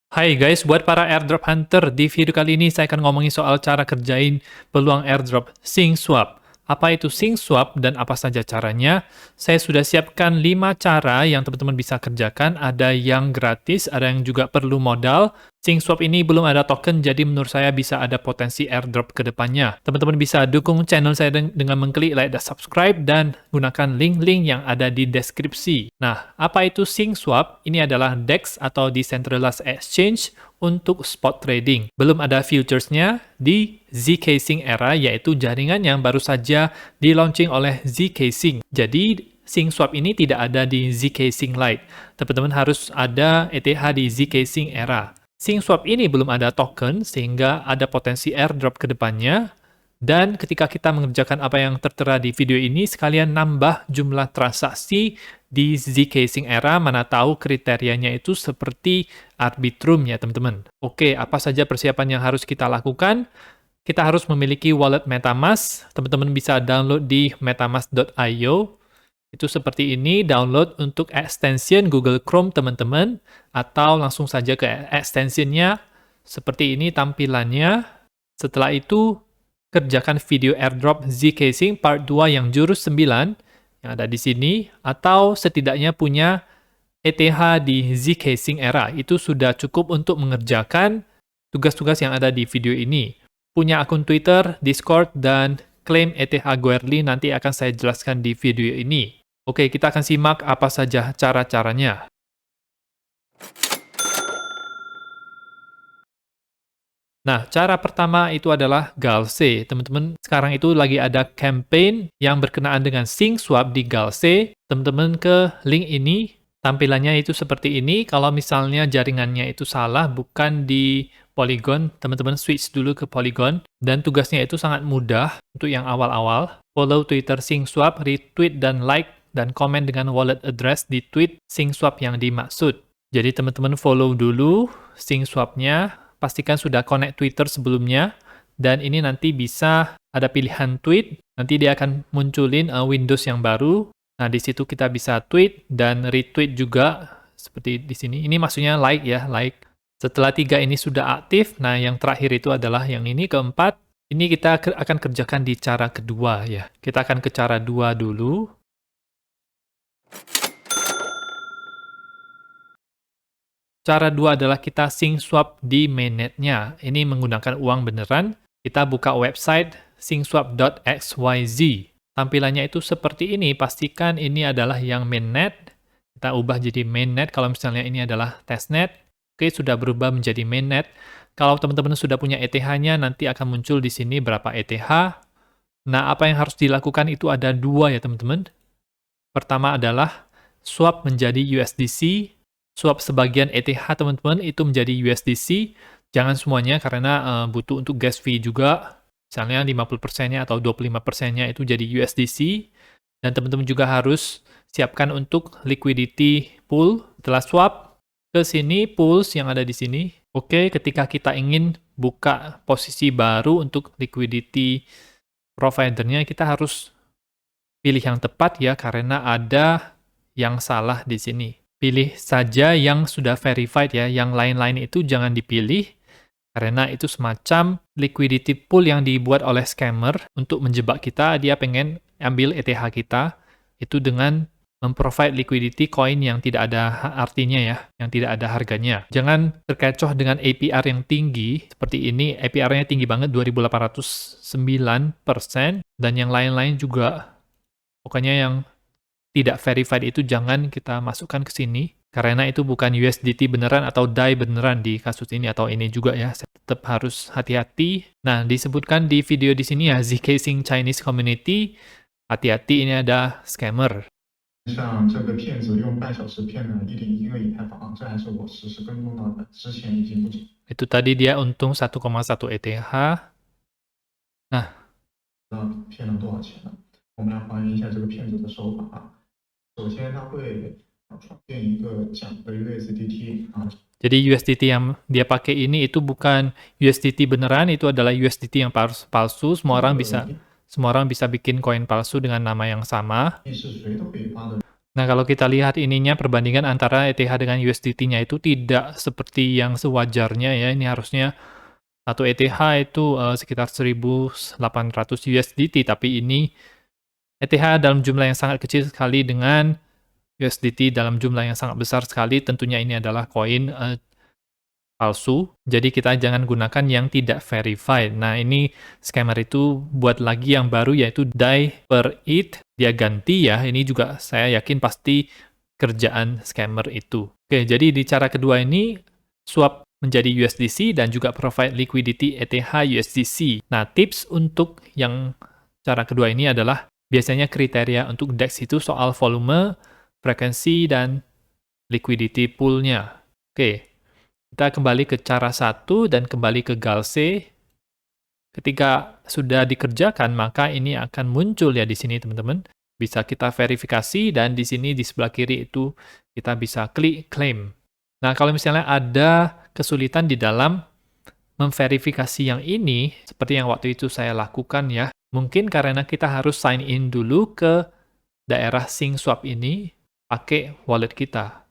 Hai guys, buat para airdrop hunter, di video kali ini saya akan ngomongin soal cara kerjain peluang airdrop SingSwap. Apa itu SingSwap dan apa saja caranya? Saya sudah siapkan 5 cara yang teman-teman bisa kerjakan. Ada yang gratis, ada yang juga perlu modal. SingSwap ini belum ada token, jadi menurut saya bisa ada potensi airdrop ke depannya. Teman-teman bisa dukung channel saya dengan mengklik like dan subscribe dan gunakan link-link yang ada di deskripsi. Nah, apa itu SingSwap? Ini adalah DEX atau Decentralized Exchange untuk spot trading. Belum ada futuresnya di zCasing era, yaitu jaringan yang baru saja di-launching oleh zCasing. Jadi, SingSwap ini tidak ada di zCasing Lite. Teman-teman harus ada ETH di zCasing era. SingSwap ini belum ada token, sehingga ada potensi airdrop ke depannya. Dan ketika kita mengerjakan apa yang tertera di video ini, sekalian nambah jumlah transaksi di zCasing era, mana tahu kriterianya itu seperti Arbitrum ya teman-teman. Oke, apa saja persiapan yang harus kita lakukan? Kita harus memiliki wallet MetaMask. Teman-teman bisa download di metamask.io. Itu seperti ini, download untuk extension Google Chrome teman-teman, atau langsung saja ke extensionnya. Seperti ini tampilannya. Setelah itu, kerjakan video airdrop zCasing part 2 yang jurus 9 yang ada di sini, atau setidaknya punya ETH di zCasing era. Itu sudah cukup untuk mengerjakan tugas-tugas yang ada di video ini. Punya akun Twitter, Discord, dan klaim ETH Goerli nanti akan saya jelaskan di video ini. Oke, kita akan simak apa saja cara-caranya. Nah, cara pertama itu adalah Galce. Teman-teman, sekarang itu lagi ada campaign yang berkenaan dengan SingSwap di Galce. Teman-teman ke link ini, tampilannya itu seperti ini. Kalau misalnya jaringannya itu salah, bukan di Polygon, teman-teman switch dulu ke Polygon. Dan tugasnya itu sangat mudah untuk yang awal-awal. Follow Twitter SingSwap, retweet dan like, dan komen dengan wallet address di tweet SingSwap yang dimaksud. Jadi teman-teman follow dulu SingSwap-nya, pastikan sudah connect Twitter sebelumnya, dan ini nanti bisa ada pilihan tweet, nanti dia akan munculin Windows yang baru. Nah, di situ kita bisa tweet dan retweet juga, seperti di sini. Ini maksudnya like ya, like. Setelah 3 ini sudah aktif, nah yang terakhir itu adalah yang ini, keempat. Ini kita akan kerjakan di cara kedua ya. Kita akan ke cara 2 dulu. Cara 2 adalah kita SingSwap di mainnet-nya. Ini menggunakan uang beneran. Kita buka website singswap.xyz. Tampilannya itu seperti ini. Pastikan ini adalah yang mainnet. Kita ubah jadi mainnet kalau misalnya ini adalah testnet. Oke, sudah berubah menjadi mainnet. Kalau teman-teman sudah punya ETH-nya, nanti akan muncul di sini berapa ETH. Nah, apa yang harus dilakukan itu ada 2 ya teman-teman. Pertama adalah swap menjadi USDC. Swap sebagian ETH teman-teman itu menjadi USDC, jangan semuanya karena butuh untuk gas fee juga, misalnya 50%-nya atau 25%-nya itu jadi USDC, dan teman-teman juga harus siapkan untuk liquidity pool. Setelah swap, ke sini pools yang ada di sini. Oke, ketika kita ingin buka posisi baru untuk liquidity provider-nya, kita harus pilih yang tepat ya, karena ada yang salah di sini. Pilih saja yang sudah verified ya, yang lain-lain itu jangan dipilih, karena itu semacam liquidity pool yang dibuat oleh scammer untuk menjebak kita. Dia pengen ambil ETH kita, itu dengan memprovide liquidity coin yang tidak ada artinya ya, yang tidak ada harganya. Jangan terkecoh dengan APR yang tinggi, seperti ini, APR-nya tinggi banget, 2.809%, dan yang lain-lain juga. Pokoknya yang tidak verified itu jangan kita masukkan ke sini, karena itu bukan USDT beneran atau DAI beneran di kasus ini, atau ini juga ya, tetap harus hati-hati. Nah, disebutkan di video di sini ya, zCasing Chinese Community, hati-hati ini ada scammer. 像这个骗子用半小时骗了1.1个以太坊，这还是我实时跟踪到的，之前已经不止。 Itu tadi dia untung 1,1 ETH. Nah, 知道骗了多少钱了。我们来还原一下这个骗子的手法啊。首先，他会创建一个假的 USDT 啊。 jadi USDT yang dia pakai ini itu bukan USDT beneran, itu adalah USDT yang palsu. Semua orang bisa bikin koin palsu dengan nama yang sama. 是谁都可以发的。Nah, kalau kita lihat ininya perbandingan antara ETH dengan USDT-nya itu tidak seperti yang sewajarnya ya. Ini harusnya satu ETH itu sekitar 1.800 USDT, tapi ini ETH dalam jumlah yang sangat kecil sekali dengan USDT dalam jumlah yang sangat besar sekali. Tentunya ini adalah koin palsu, jadi kita jangan gunakan yang tidak verified. Nah, ini scammer itu buat lagi yang baru yaitu DAI per ETH, dia ganti ya, ini juga saya yakin pasti kerjaan scammer itu. Oke, jadi di cara kedua ini, swap menjadi USDC dan juga provide liquidity ETH USDC. Nah, tips untuk yang cara kedua ini adalah biasanya kriteria untuk DEX itu soal volume, frekuensi, dan liquidity pool-nya. Oke, kita kembali ke cara 1 dan kembali ke Galce. Ketika sudah dikerjakan, maka ini akan muncul ya di sini teman-teman. Bisa kita verifikasi dan di sini di sebelah kiri itu kita bisa klik claim. Nah, kalau misalnya ada kesulitan di dalam memverifikasi yang ini, seperti yang waktu itu saya lakukan ya, mungkin karena kita harus sign in dulu ke daerah SingSwap ini pakai wallet kita.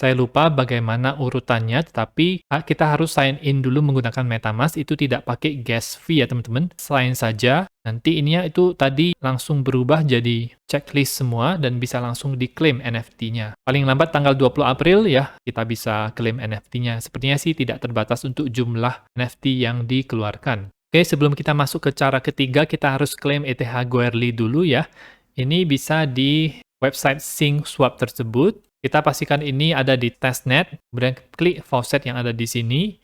Saya lupa bagaimana urutannya, tetapi kita harus sign in dulu menggunakan MetaMask, itu tidak pakai gas fee ya teman-teman. Sign saja, nanti ininya itu tadi langsung berubah jadi checklist semua dan bisa langsung diklaim NFT-nya. Paling lambat tanggal 20 April ya, kita bisa klaim NFT-nya. Sepertinya sih tidak terbatas untuk jumlah NFT yang dikeluarkan. Oke, sebelum kita masuk ke cara ketiga, kita harus klaim ETH Goerli dulu ya. Ini bisa di website SingSwap tersebut. Kita pastikan ini ada di testnet, kemudian klik faucet yang ada di sini.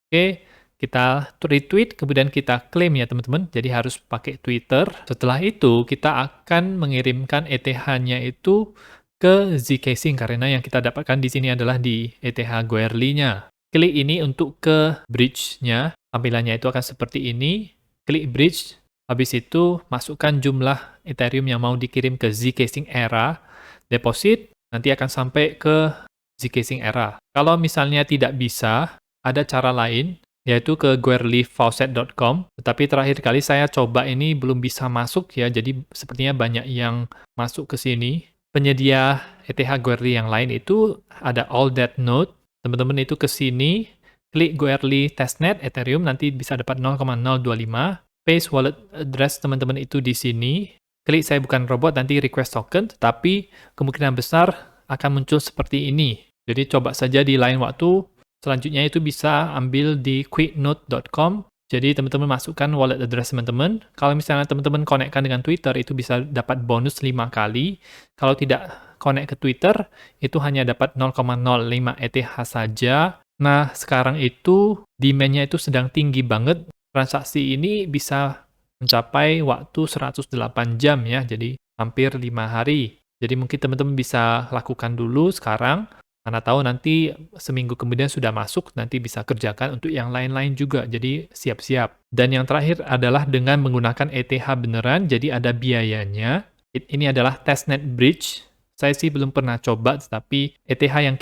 Oke, kita retweet, kemudian kita claim ya teman-teman. Jadi harus pakai Twitter. Setelah itu, kita akan mengirimkan ETH-nya itu ke zkSync, karena yang kita dapatkan di sini adalah di ETH Goerli-nya. Klik ini untuk ke bridge-nya. Tampilannya itu akan seperti ini. Klik bridge. Habis itu, masukkan jumlah Ethereum yang mau dikirim ke zkSync Era. Deposit. Nanti akan sampai ke zkSync Era. Kalau misalnya tidak bisa, ada cara lain, yaitu ke goerlifaucet.com. Tetapi terakhir kali saya coba ini belum bisa masuk ya, jadi sepertinya banyak yang masuk ke sini. Penyedia ETH Goerli yang lain itu ada All That Node. Teman-teman itu ke sini, klik Goerli Testnet Ethereum, nanti bisa dapat 0,025. Paste wallet address teman-teman itu di sini. Klik saya bukan robot, nanti request token, tetapi kemungkinan besar akan muncul seperti ini. Jadi coba saja di lain waktu. Selanjutnya itu bisa ambil di quicknote.com. Jadi teman-teman masukkan wallet address teman-teman. Kalau misalnya teman-teman connect-kan dengan Twitter, itu bisa dapat bonus 5 kali. Kalau tidak connect ke Twitter, itu hanya dapat 0,05 ETH saja. Nah, sekarang itu demand-nya itu sedang tinggi banget. Transaksi ini bisa mencapai waktu 108 jam ya, jadi hampir 5 hari. Jadi mungkin teman-teman bisa lakukan dulu sekarang, mana tahu nanti seminggu kemudian sudah masuk, nanti bisa kerjakan untuk yang lain-lain juga, jadi siap-siap. Dan yang terakhir adalah dengan menggunakan ETH beneran, jadi ada biayanya. Ini adalah testnet bridge. Saya sih belum pernah coba, tetapi ETH yang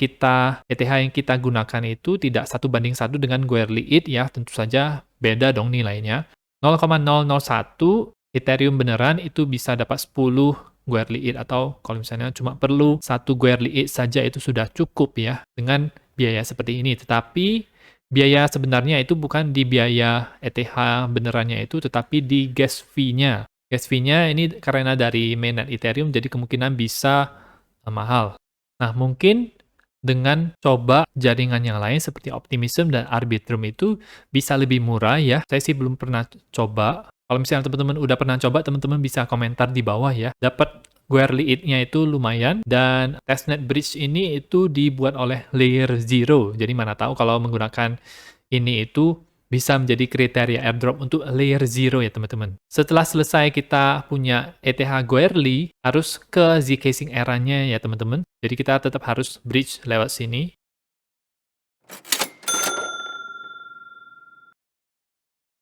kita gunakan itu tidak 1:1 dengan Goerli ETH ya, tentu saja beda dong nilainya. 0,001 Ethereum beneran itu bisa dapat 10 Goerli ETH, atau kalau misalnya cuma perlu 1 Goerli ETH saja itu sudah cukup ya dengan biaya seperti ini. Tetapi biaya sebenarnya itu bukan di biaya ETH benerannya itu, tetapi di gas fee-nya. Gas fee-nya ini karena dari mainnet Ethereum, jadi kemungkinan bisa mahal. Nah, mungkin dengan coba jaringan yang lain seperti Optimism dan Arbitrum itu bisa lebih murah ya. Saya sih belum pernah coba. Kalau misalnya teman-teman udah pernah coba, teman-teman bisa komentar di bawah ya. Dapat Goerli ETH-nya itu lumayan, dan testnet bridge ini itu dibuat oleh Layer Zero. Jadi mana tahu kalau menggunakan ini itu bisa menjadi kriteria airdrop untuk Layer Zero ya teman-teman. Setelah selesai kita punya ETH Goerli, harus ke zkSync Era-nya ya teman-teman. Jadi kita tetap harus bridge lewat sini.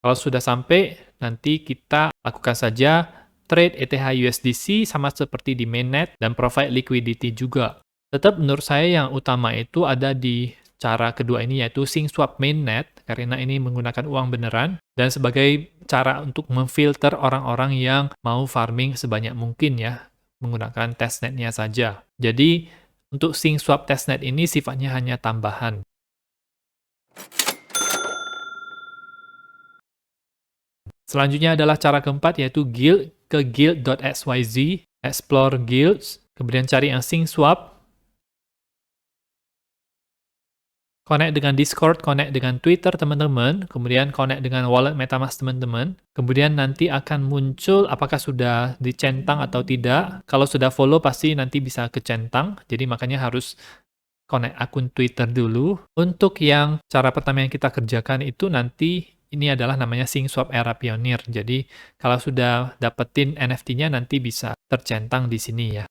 Kalau sudah sampai, nanti kita lakukan saja trade ETH USDC sama seperti di mainnet dan provide liquidity juga. Tetap menurut saya yang utama itu ada di cara kedua ini, yaitu SingSwap mainnet, karena ini menggunakan uang beneran, dan sebagai cara untuk memfilter orang-orang yang mau farming sebanyak mungkin ya. menggunakan testnet-nya saja. Jadi, untuk sync swap testnet ini sifatnya hanya tambahan. Selanjutnya adalah cara keempat, yaitu guild ke guild.xyz, explore guilds, kemudian cari yang sync swap, connect dengan Discord, connect dengan Twitter teman-teman, kemudian connect dengan wallet MetaMask teman-teman, kemudian nanti akan muncul apakah sudah dicentang atau tidak. Kalau sudah follow pasti nanti bisa kecentang, jadi makanya harus connect akun Twitter dulu. Untuk yang cara pertama yang kita kerjakan itu nanti ini adalah namanya sync swap era pionir. Jadi kalau sudah dapetin NFT-nya nanti bisa tercentang di sini ya.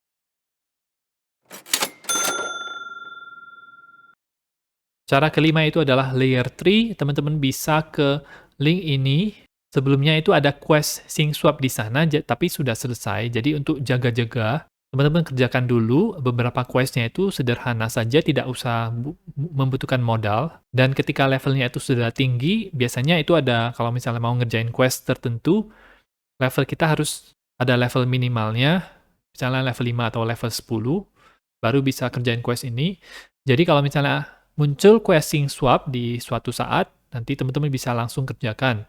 Cara kelima itu adalah layer 3. Teman-teman bisa ke link ini. Sebelumnya itu ada quest sync swap di sana, tapi sudah selesai. Jadi untuk jaga-jaga, teman-teman kerjakan dulu. Beberapa questnya itu sederhana saja, tidak usah membutuhkan modal. Dan ketika levelnya itu sudah tinggi, biasanya itu ada, kalau misalnya mau ngerjain quest tertentu, level kita harus ada level minimalnya, misalnya level 5 atau level 10, baru bisa kerjain quest ini. Jadi kalau misalnya muncul quest sync swap di suatu saat, nanti teman-teman bisa langsung kerjakan.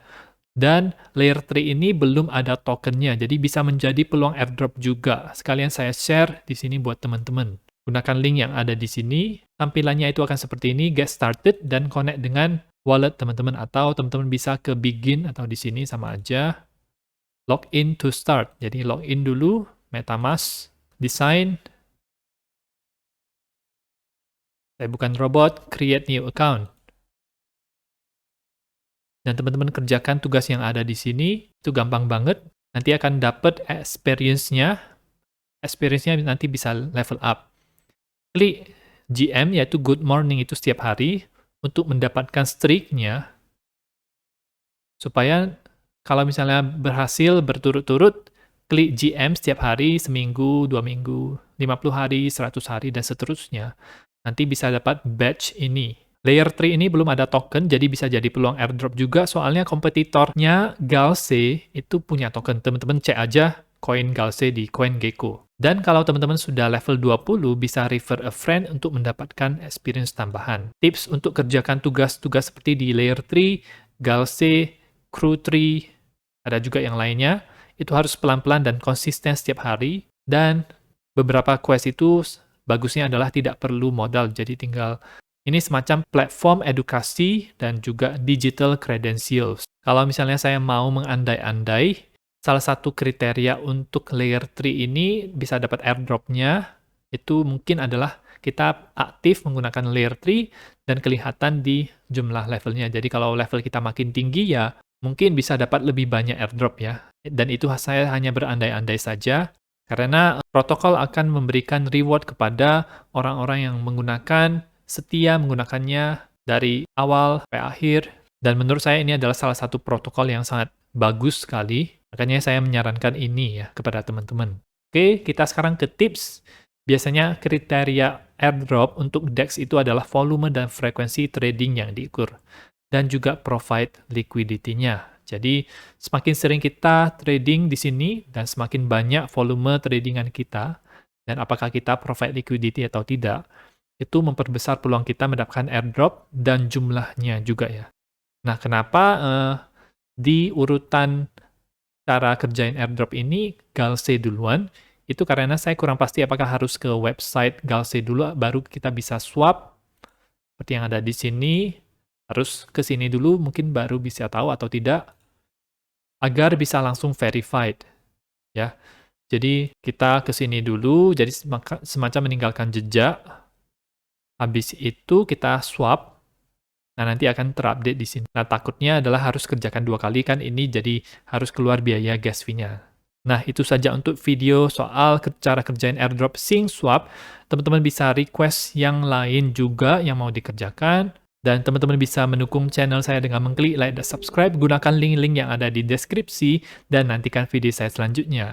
Dan layer 3 ini belum ada tokennya, jadi bisa menjadi peluang airdrop juga. Sekalian saya share di sini buat teman-teman. Gunakan link yang ada di sini, tampilannya itu akan seperti ini, get started, dan connect dengan wallet teman-teman, atau teman-teman bisa ke begin, atau di sini sama aja, login to start. Jadi login dulu, MetaMask, design, saya bukan robot, create new account. Dan teman-teman kerjakan tugas yang ada di sini, itu gampang banget. Nanti akan dapat experience-nya. Experience-nya nanti bisa level up. Klik GM, yaitu good morning itu setiap hari, untuk mendapatkan streak-nya. Supaya kalau misalnya berhasil berturut-turut, klik GM setiap hari, seminggu, 2 minggu, 50 hari, 100 hari, dan seterusnya. Nanti bisa dapat badge ini. Layer 3 ini belum ada token, jadi bisa jadi peluang airdrop juga, soalnya kompetitornya Galce itu punya token. Teman-teman cek aja koin Galce di CoinGecko. Dan kalau teman-teman sudah level 20, bisa refer a friend untuk mendapatkan experience tambahan. Tips untuk kerjakan tugas-tugas seperti di Layer 3, Galce, Crew 3, ada juga yang lainnya, itu harus pelan-pelan dan konsisten setiap hari, dan beberapa quest itu bagusnya adalah tidak perlu modal, jadi tinggal ini semacam platform edukasi dan juga digital credentials. Kalau misalnya saya mau mengandai-andai, salah satu kriteria untuk layer 3 ini bisa dapat airdrop-nya, itu mungkin adalah kita aktif menggunakan layer 3 dan kelihatan di jumlah levelnya. Jadi kalau level kita makin tinggi ya, mungkin bisa dapat lebih banyak airdrop ya. Dan itu saya hanya berandai-andai saja, karena protokol akan memberikan reward kepada orang-orang yang setia menggunakannya dari awal sampai akhir. Dan menurut saya ini adalah salah satu protokol yang sangat bagus sekali. Makanya saya menyarankan ini ya kepada teman-teman. Oke, kita sekarang ke tips. Biasanya kriteria airdrop untuk DEX itu adalah volume dan frekuensi trading yang diukur. Dan juga provide liquidity-nya. Jadi, semakin sering kita trading di sini, dan semakin banyak volume tradingan kita, dan apakah kita provide liquidity atau tidak, itu memperbesar peluang kita mendapatkan airdrop dan jumlahnya juga ya. Nah, kenapa di urutan cara kerjain airdrop ini Galce duluan? Itu karena saya kurang pasti apakah harus ke website Galce dulu, baru kita bisa swap, seperti yang ada di sini. Harus ke sini dulu, mungkin baru bisa tahu atau tidak, agar bisa langsung verified. Ya, jadi kita ke sini dulu, jadi semacam meninggalkan jejak. Habis itu kita swap. Nah, nanti akan terupdate di sini. Nah, takutnya adalah harus kerjakan 2 kali kan, ini jadi harus keluar biaya gas fee-nya. Nah, itu saja untuk video soal cara kerjain airdrop sync swap. Teman-teman bisa request yang lain juga yang mau dikerjakan. Dan teman-teman bisa mendukung channel saya dengan mengklik like dan subscribe. Gunakan link-link yang ada di deskripsi dan nantikan video saya selanjutnya.